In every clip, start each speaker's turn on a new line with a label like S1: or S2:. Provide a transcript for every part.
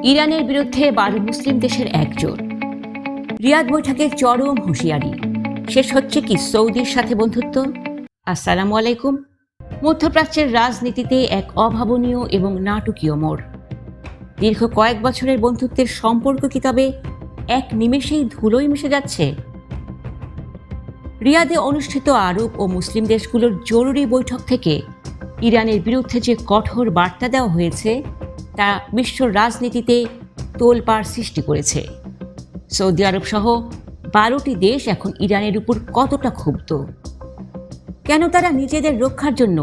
S1: ইরানের বিরুদ্ধে 12 মুসলিম দেশের একজোট। রিয়াদ বৈঠকে চরম হুঁশিয়ারি। শেষ হচ্ছে কি সৌদির সাথে বন্ধুত্ব? আসসালামু আলাইকুম। মধ্যপ্রাচ্যের রাজনীতিতে এক অভাবনীয় এবং নাটকীয় মোড়। দীর্ঘ কয়েক বছরের বন্ধুত্বের সম্পর্ক কি তবে এক নিমেষেই ধুলোয় মিশে যাচ্ছে? রিয়াদে অনুষ্ঠিত আরব ও মুসলিম দেশগুলোর জরুরি বৈঠক থেকে ইরানের বিরুদ্ধে যে কঠোর বার্তা দেওয়া হয়েছে তা বিশ্ব রাজনীতিতে তোলপাড় সৃষ্টি করেছে। সৌদি আরব সহ 12টি দেশ এখন ইরানের উপর কতটা ক্ষুব্ধ? কেন তারা নিজেদের রক্ষার জন্য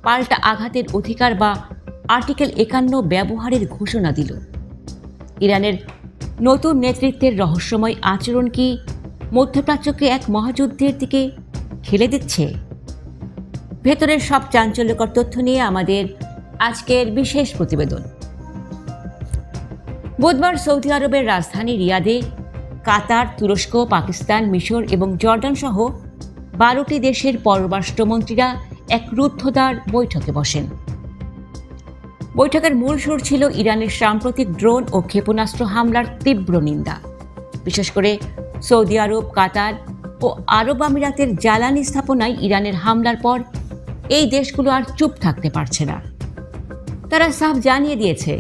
S1: পাল্টা আঘাতের অধিকার বা আর্টিকেল 51 ব্যবহারের ঘোষণা দিল? ইরানের নতুন নেতৃত্বের রহস্যময় আচরণ কি মধ্যপ্রাচ্যকে এক মহাযুদ্ধের দিকে ঠেলে দিচ্ছে? ভেতরের সব চাঞ্চল্যকর তথ্য নিয়ে আমাদের আজকের বিশেষ প্রতিবেদন। বুধবার সৌদি আরবের রাজধানী রিয়াদে কাতার, তুরস্ক, পাকিস্তান, মিশর এবং জর্ডান সহ 12টি দেশের পররাষ্ট্রমন্ত্রীরা এক রুদ্ধদ্বার বৈঠকে বসেন। বৈঠকের মূল সুর ছিল ইরানের সাম্প্রতিক ড্রোন ও ক্ষেপণাস্ত্র হামলার তীব্র নিন্দা। বিশেষ করে সৌদি আরব, কাতার ও আরব আমিরাতের জ্বালানি স্থাপনায় ইরানের হামলার পর এই দেশগুলো আর চুপ থাকতে পারছে না। তারা সাফ জানিয়ে দিয়েছে,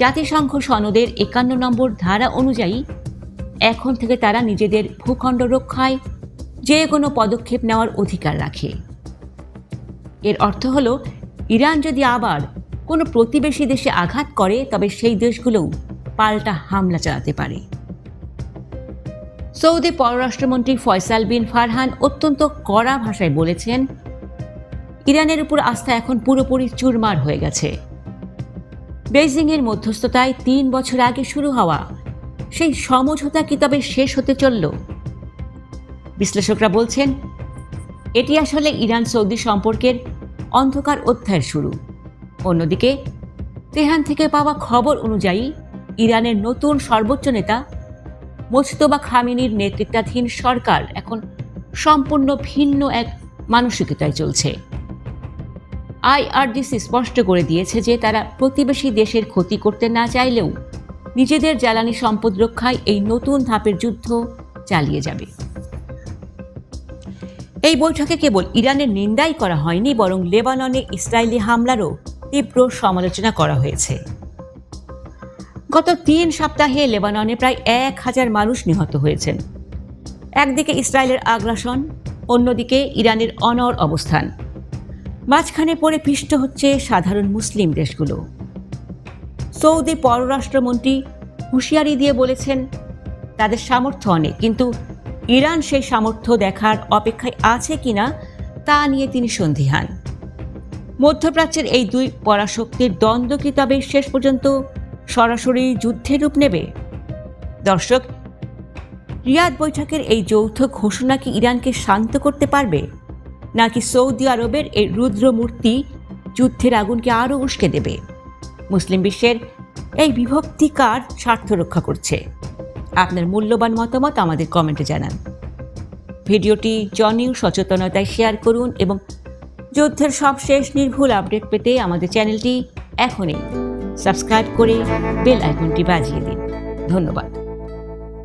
S1: জাতিসংঘ সনদের 51 নম্বর ধারা অনুযায়ী এখন থেকে তারা নিজেদের ভূখণ্ড রক্ষায় যে কোনো পদক্ষেপ নেওয়ার অধিকার রাখে। এর অর্থ হলো, ইরান যদি আবার কোনো প্রতিবেশী দেশে আঘাত করে তবে সেই দেশগুলোও পাল্টা হামলা চালাতে পারে। সৌদি পররাষ্ট্রমন্ত্রী ফয়সাল বিন ফারহান অত্যন্ত কড়া ভাষায় বলেছেন, ইরানের উপর আস্থা এখন পুরোপুরি চুরমার হয়ে গেছে। বেইজিংয়ের মধ্যস্থতায় 3 বছর আগে শুরু হওয়া সেই সমঝোতা কি তবে শেষ হতে চলল? বিশ্লেষকরা বলছেন, এটি আসলে ইরান সৌদি সম্পর্কের অন্ধকার অধ্যায়ের শুরু। অন্যদিকে তেহরান থেকে পাওয়া খবর অনুযায়ী ইরানের নতুন সর্বোচ্চ নেতা মোজতবা খামেনির নেতৃত্বাধীন সরকার এখন সম্পূর্ণ ভিন্ন এক মানসিকতায় চলছে। আইআরজিসি স্পষ্ট করে দিয়েছে যে তারা প্রতিবেশী দেশের ক্ষতি করতে না চাইলেও নিজেদের জ্বালানি সম্পদ রক্ষায় এই নতুন ধাপের যুদ্ধ চালিয়ে যাবে। এই বৈঠকে কেবল ইরানের নিন্দাই করা হয়নি, বরং লেবাননে ইসরায়েলি হামলারও তীব্র সমালোচনা করা হয়েছে। গত 3 সপ্তাহে লেবাননে প্রায় 1000 মানুষ নিহত হয়েছেন। একদিকে ইসরায়েলের আগ্রাসন, অন্যদিকে ইরানের অনড় অবস্থান। মাঝখানে পড়ে পিষ্ট হচ্ছে সাধারণ মুসলিম দেশগুলো। সৌদি পররাষ্ট্রমন্ত্রী হুঁশিয়ারি দিয়ে বলেছেন, তাদের সামর্থ্য অনেক, কিন্তু ইরান সেই সামর্থ্য দেখার অপেক্ষায় আছে কিনা তা নিয়ে তিনি সন্দিহান। মধ্যপ্রাচ্যের এই দুই পরাশক্তির দ্বন্দ্ব কি তবে শেষ পর্যন্ত সরাসরি যুদ্ধের রূপ নেবে? দর্শক, রিয়াদ বৈঠকের এই যৌথ ঘোষণা কি ইরানকে শান্ত করতে পারবে, নাকি সৌদি আরবের এই রুদ্রমূর্তি যুদ্ধের আগুনকে আরও উস্কে দেবে? মুসলিম বিশ্বের এই বিভক্তি কার স্বার্থ রক্ষা করছে? আপনার মূল্যবান মতামত আমাদের কমেন্টে জানান। ভিডিওটি জনীয় সচেতনতায় শেয়ার করুন এবং যুদ্ধের সবশেষ নির্ভুল আপডেট পেতে আমাদের চ্যানেলটি এখনই সাবস্ক্রাইব করে বেল আইকনটি বাজিয়ে দিন। ধন্যবাদ।